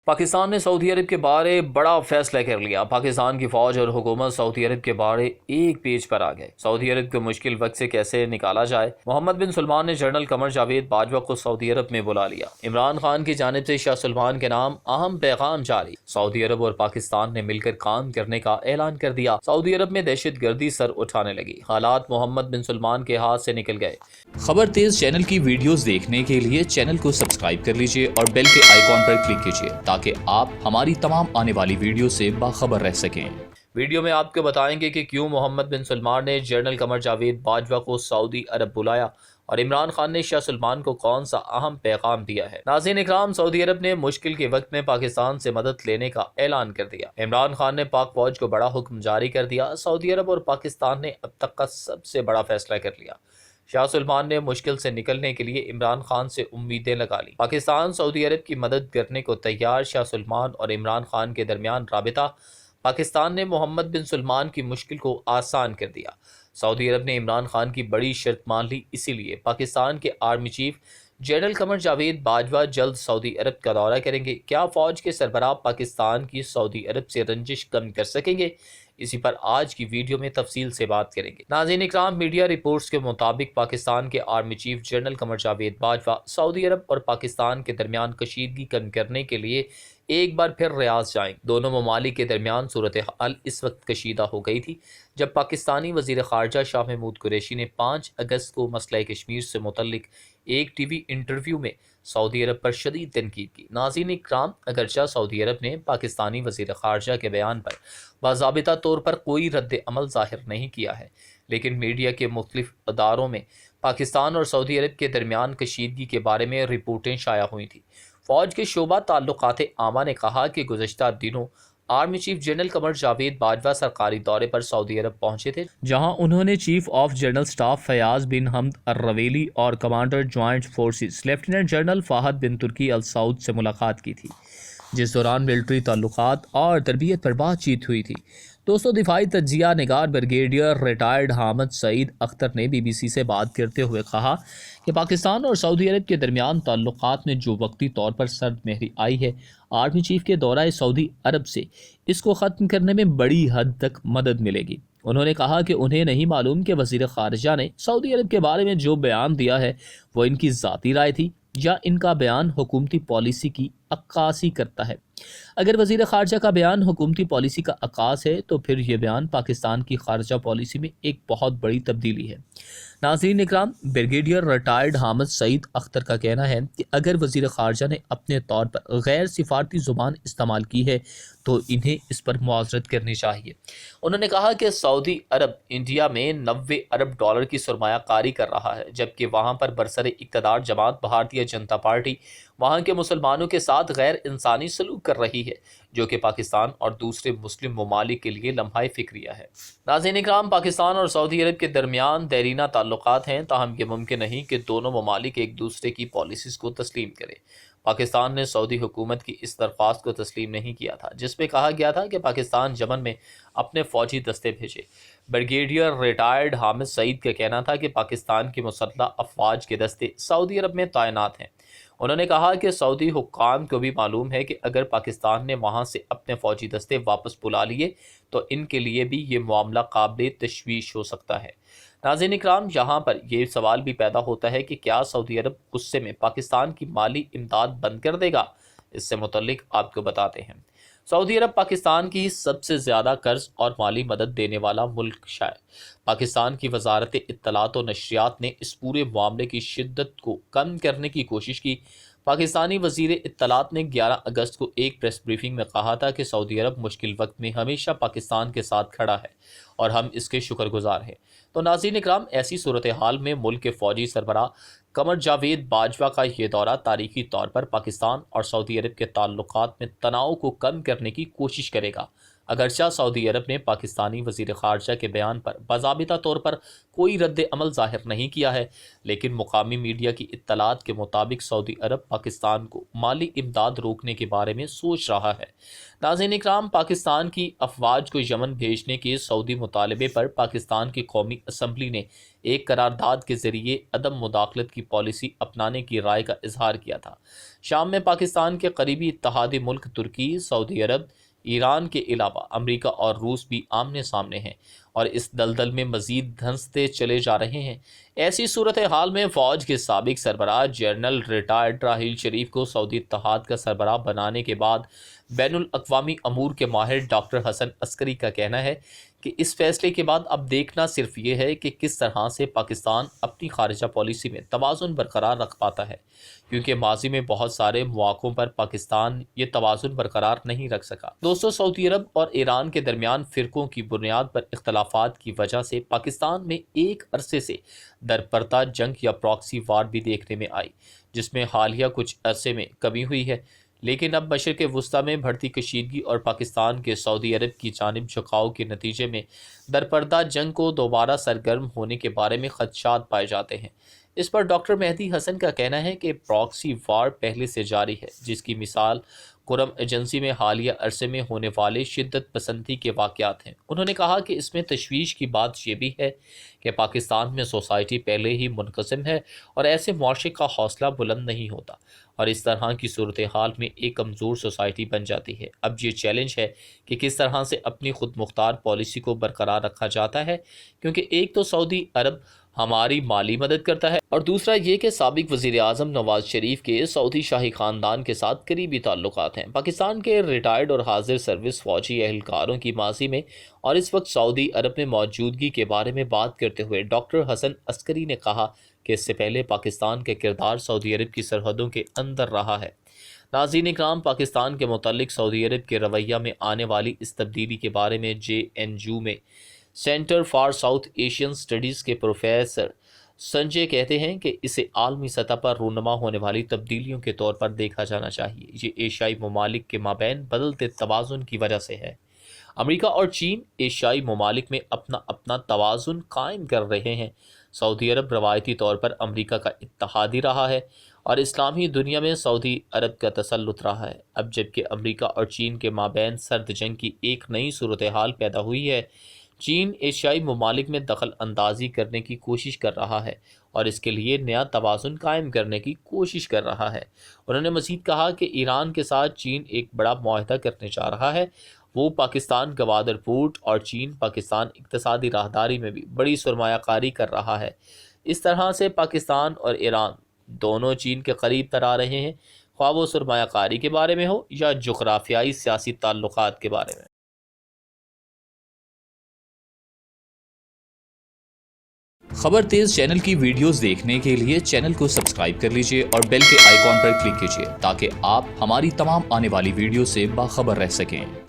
پاکستان نے سعودی عرب کے بارے بڑا فیصلہ کر لیا۔ پاکستان کی فوج اور حکومت سعودی عرب کے بارے ایک پیج پر آ گئے۔ سعودی عرب کو مشکل وقت سے کیسے نکالا جائے۔ محمد بن سلمان نے جنرل قمر جاوید باجوہ کو سعودی عرب میں بلا لیا۔ عمران خان کی جانب سے شاہ سلمان کے نام اہم پیغام جاری۔ سعودی عرب اور پاکستان نے مل کر کام کرنے کا اعلان کر دیا۔ سعودی عرب میں دہشت گردی سر اٹھانے لگی۔ حالات محمد بن سلمان کے ہاتھ سے نکل گئے۔ خبر تیز چینل کی ویڈیوز دیکھنے کے لیے چینل کو سبسکرائب کر لیجئے اور بیل کے آئیکن پر کلک کیجئے تاکہ آپ ہماری تمام آنے والی ویڈیو سے باخبر رہ سکیں۔ ویڈیو میں آپ کو بتائیں گے کہ کیوں محمد بن سلمان نے جنرل قمر جاوید باجوہ کو سعودی عرب بلایا اور عمران خان نے شاہ سلمان کو کون سا اہم پیغام دیا ہے۔ ناظرین اکرام، سعودی عرب نے مشکل کے وقت میں پاکستان سے مدد لینے کا اعلان کر دیا۔ عمران خان نے پاک فوج کو بڑا حکم جاری کر دیا۔ سعودی عرب اور پاکستان نے اب تک کا سب سے بڑا فیصلہ کر لیا۔ شاہ سلمان نے مشکل سے نکلنے کے لیے عمران خان سے امیدیں لگا لی۔ پاکستان سعودی عرب کی مدد کرنے کو تیار۔ شاہ سلمان اور عمران خان کے درمیان رابطہ۔ پاکستان نے محمد بن سلمان کی مشکل کو آسان کر دیا۔ سعودی عرب نے عمران خان کی بڑی شرط مان لی، اسی لیے پاکستان کے army chief general Qamar Javed Bajwa جلد سعودی عرب کا دورہ کریں گے۔ کیا فوج کے سربراہ پاکستان کی سعودی عرب سے رنجش کم کر سکیں گے؟ اسی پر آج کی ویڈیو میں تفصیل سے بات کریں گے۔ ناظرین اکرام، میڈیا رپورٹس کے مطابق پاکستان کے army chief general Qamar Javed Bajwa سعودی عرب اور پاکستان کے درمیان کشیدگی کم کرنے کے لیے ایک بار پھر ریاض جائیں۔ دونوں ممالک کے درمیان صورتحال اس وقت کشیدہ ہو گئی تھی جب پاکستانی وزیر خارجہ شاہ محمود قریشی نے 5 اگست کو مسئلہ کشمیر سے متعلق ایک ٹی وی انٹرویو میں سعودی عرب پر شدید تنقید کی۔ ناظرین اکرام، اگرچہ سعودی عرب نے پاکستانی وزیر خارجہ کے بیان پر باضابطہ طور پر کوئی رد عمل ظاہر نہیں کیا ہے، لیکن میڈیا کے مختلف اداروں میں پاکستان اور سعودی عرب کے درمیان کشیدگی کے بارے میں رپورٹیں شائع ہوئی تھیں۔ فوج کے شعبہ تعلقات عامہ نے کہا کہ گزشتہ دنوں army chief general Qamar Javed Bajwa سرکاری دورے پر سعودی عرب پہنچے تھے، جہاں انہوں نے chief of general staff Fayyadh bin Hamad Al Ruwaili اور commander joint forces lieutenant general Fahd bin Turki Al Saud سے ملاقات کی تھی، جس دوران ملٹری تعلقات اور تربیت پر بات چیت ہوئی تھی۔ دوستو، دفاعی تجزیہ نگار بریگیڈیئر ریٹائرڈ حامد سعید اختر نے بی بی سی سے بات کرتے ہوئے کہا کہ پاکستان اور سعودی عرب کے درمیان تعلقات میں جو وقتی طور پر سرد مہری آئی ہے، آرمی چیف کے دورہ سعودی عرب سے اس کو ختم کرنے میں بڑی حد تک مدد ملے گی۔ انہوں نے کہا کہ انہیں نہیں معلوم کہ وزیر خارجہ نے سعودی عرب کے بارے میں جو بیان دیا ہے وہ ان کی ذاتی رائے تھی یا ان کا بیان حکومتی پالیسی کی عکاسی کرتا ہے۔ اگر وزیر خارجہ کا بیان حکومتی پالیسی کا عکاس ہے تو پھر یہ بیان پاکستان کی خارجہ پالیسی میں ایک بہت بڑی تبدیلی ہے۔ ناظرین اکرام، بریگیڈیئر ریٹائرڈ حامد سعید اختر کا کہنا ہے کہ اگر وزیر خارجہ نے اپنے طور پر غیر سفارتی زبان استعمال کی ہے تو انہیں اس پر معذرت کرنی چاہیے۔ انہوں نے کہا کہ سعودی عرب انڈیا میں 90 ارب ڈالر کی سرمایہ کاری کر رہا ہے، جبکہ وہاں پر برسر اقتدار جماعت بھارتیہ جنتا پارٹی وہاں کے مسلمانوں کے ساتھ غیر انسانی سلوک کر رہی ہے، جو کہ پاکستان اور دوسرے مسلم ممالک کے لیے لمحہ فکریہ ہے۔ ناظرین اکرام، پاکستان اور سعودی عرب کے درمیان دیرینہ تعلقات ہیں، تاہم یہ ممکن نہیں کہ دونوں ممالک ایک دوسرے کی پالیسیز کو تسلیم کریں۔ پاکستان نے سعودی حکومت کی اس درخواست کو تسلیم نہیں کیا تھا، جس میں کہا گیا تھا کہ پاکستان یمن میں اپنے فوجی دستے بھیجے۔ بریگیڈیئر ریٹائرڈ حامد سعید کا کہنا تھا کہ پاکستان کی مسلح افواج کے دستے سعودی عرب میں تعینات ہیں۔ انہوں نے کہا کہ سعودی حکام کو بھی معلوم ہے کہ اگر پاکستان نے وہاں سے اپنے فوجی دستے واپس بلا لیے تو ان کے لیے بھی یہ معاملہ قابل تشویش ہو سکتا ہے۔ ناظرین اکرام، یہاں پر یہ سوال بھی پیدا ہوتا ہے کہ کیا سعودی عرب غصے میں پاکستان کی مالی امداد بند کر دے گا؟ اس سے متعلق آپ کو بتاتے ہیں۔ سعودی عرب پاکستان کی سب سے زیادہ قرض اور مالی مدد دینے والا ملک شائع۔ پاکستان کی وزارت اطلاعات و نشریات نے اس پورے معاملے کی شدت کو کم کرنے کی کوشش کی۔ پاکستانی وزیر اطلاعات نے 11 اگست کو ایک پریس بریفنگ میں کہا تھا کہ سعودی عرب مشکل وقت میں ہمیشہ پاکستان کے ساتھ کھڑا ہے اور ہم اس کے شکر گزار ہیں۔ تو ناظرین اکرام، ایسی صورتحال میں ملک کے فوجی سربراہ قمر جاوید باجوہ کا یہ دورہ تاریخی طور پر پاکستان اور سعودی عرب کے تعلقات میں تناؤ کو کم کرنے کی کوشش کرے گا۔ اگرچہ سعودی عرب نے پاکستانی وزیر خارجہ کے بیان پر باضابطہ طور پر کوئی رد عمل ظاہر نہیں کیا ہے، لیکن مقامی میڈیا کی اطلاعات کے مطابق سعودی عرب پاکستان کو مالی امداد روکنے کے بارے میں سوچ رہا ہے۔ ناظرین اکرام، پاکستان کی افواج کو یمن بھیجنے کے سعودی مطالبے پر پاکستان کی قومی اسمبلی نے ایک قرارداد کے ذریعے عدم مداخلت کی پالیسی اپنانے کی رائے کا اظہار کیا تھا۔ شام میں پاکستان کے قریبی اتحادی ملک ترکی، سعودی عرب، ایران کے علاوہ امریکہ اور روس بھی آمنے سامنے ہیں اور اس دلدل میں مزید دھنستے چلے جا رہے ہیں۔ ایسی صورتحال میں فوج کے سابق سربراہ جنرل ریٹائرڈ راحیل شریف کو سعودی اتحاد کا سربراہ بنانے کے بعد بین الاقوامی امور کے ماہر ڈاکٹر حسن عسکری کا کہنا ہے کہ اس فیصلے کے بعد اب دیکھنا صرف یہ ہے کہ کس طرح سے پاکستان اپنی خارجہ پالیسی میں توازن برقرار رکھ پاتا ہے، کیونکہ ماضی میں بہت سارے مواقعوں پر پاکستان یہ توازن برقرار نہیں رکھ سکا۔ دوستو، سعودی عرب اور ایران کے درمیان فرقوں کی بنیاد پر اختلافات کی وجہ سے پاکستان میں ایک عرصے سے درپردہ جنگ یا پراکسی وار بھی دیکھنے میں آئی، جس میں حالیہ کچھ عرصے میں کمی ہوئی ہے، لیکن اب مشرق وسطیٰ میں بڑھتی کشیدگی اور پاکستان کے سعودی عرب کی جانب جھکاؤ کے نتیجے میں درپردہ جنگ کو دوبارہ سرگرم ہونے کے بارے میں خدشات پائے جاتے ہیں۔ اس پر ڈاکٹر مہدی حسن کا کہنا ہے کہ پراکسی وار پہلے سے جاری ہے، جس کی مثال قرم ایجنسی میں حالیہ عرصے میں ہونے والے شدت پسندی کے واقعات ہیں۔ انہوں نے کہا کہ اس میں تشویش کی بات یہ بھی ہے کہ پاکستان میں سوسائٹی پہلے ہی منقسم ہے اور ایسے معاشرے کا حوصلہ بلند نہیں ہوتا، اور اس طرح کی صورتحال میں ایک کمزور سوسائٹی بن جاتی ہے۔ اب یہ چیلنج ہے کہ کس طرح سے اپنی خود مختار پالیسی کو برقرار رکھا جاتا ہے، کیونکہ ایک تو سعودی عرب ہماری مالی مدد کرتا ہے اور دوسرا یہ کہ سابق وزیر اعظم نواز شریف کے سعودی شاہی خاندان کے ساتھ قریبی تعلقات ہیں۔ پاکستان کے ریٹائرڈ اور حاضر سروس فوجی اہلکاروں کی ماضی میں اور اس وقت سعودی عرب میں موجودگی کے بارے میں بات کرتے ہوئے ڈاکٹر حسن عسکری نے کہا کہ اس سے پہلے پاکستان کا کردار سعودی عرب کی سرحدوں کے اندر رہا ہے۔ ناظرین اکرام، پاکستان کے متعلق سعودی عرب کے رویہ میں آنے والی اس تبدیلی کے بارے میں JNU میں centre for south Asian studies کے پروفیسر سنجے کہتے ہیں کہ اسے عالمی سطح پر رونما ہونے والی تبدیلیوں کے طور پر دیکھا جانا چاہیے۔ یہ ایشیائی ممالک کے مابین بدلتے توازن کی وجہ سے ہے۔ امریکہ اور چین ایشیائی ممالک میں اپنا توازن قائم کر رہے ہیں۔ سعودی عرب روایتی طور پر امریکہ کا اتحادی رہا ہے اور اسلامی دنیا میں سعودی عرب کا تسلط رہا ہے۔ اب جبکہ امریکہ اور چین کے مابین سرد جنگ کی ایک نئی صورتحال پیدا ہوئی ہے، چین ایشیائی ممالک میں دخل اندازی کرنے کی کوشش کر رہا ہے اور اس کے لیے نیا توازن قائم کرنے کی کوشش کر رہا ہے۔ انہوں نے مزید کہا کہ ایران کے ساتھ چین ایک بڑا معاہدہ کرنے جا رہا ہے۔ وہ پاکستان گوادر پورٹ اور چین پاکستان اقتصادی راہداری میں بھی بڑی سرمایہ کاری کر رہا ہے۔ اس طرح سے پاکستان اور ایران دونوں چین کے قریب تر آ رہے ہیں، خواہ وہ سرمایہ کاری کے بارے میں ہو یا جغرافیائی سیاسی تعلقات کے بارے میں۔ خبر تیز چینل کی ویڈیوز دیکھنے کے لیے چینل کو سبسکرائب کر لیجئے اور بیل کے آئیکن پر کلک کیجئے تاکہ آپ ہماری تمام آنے والی ویڈیو سے باخبر رہ سکیں۔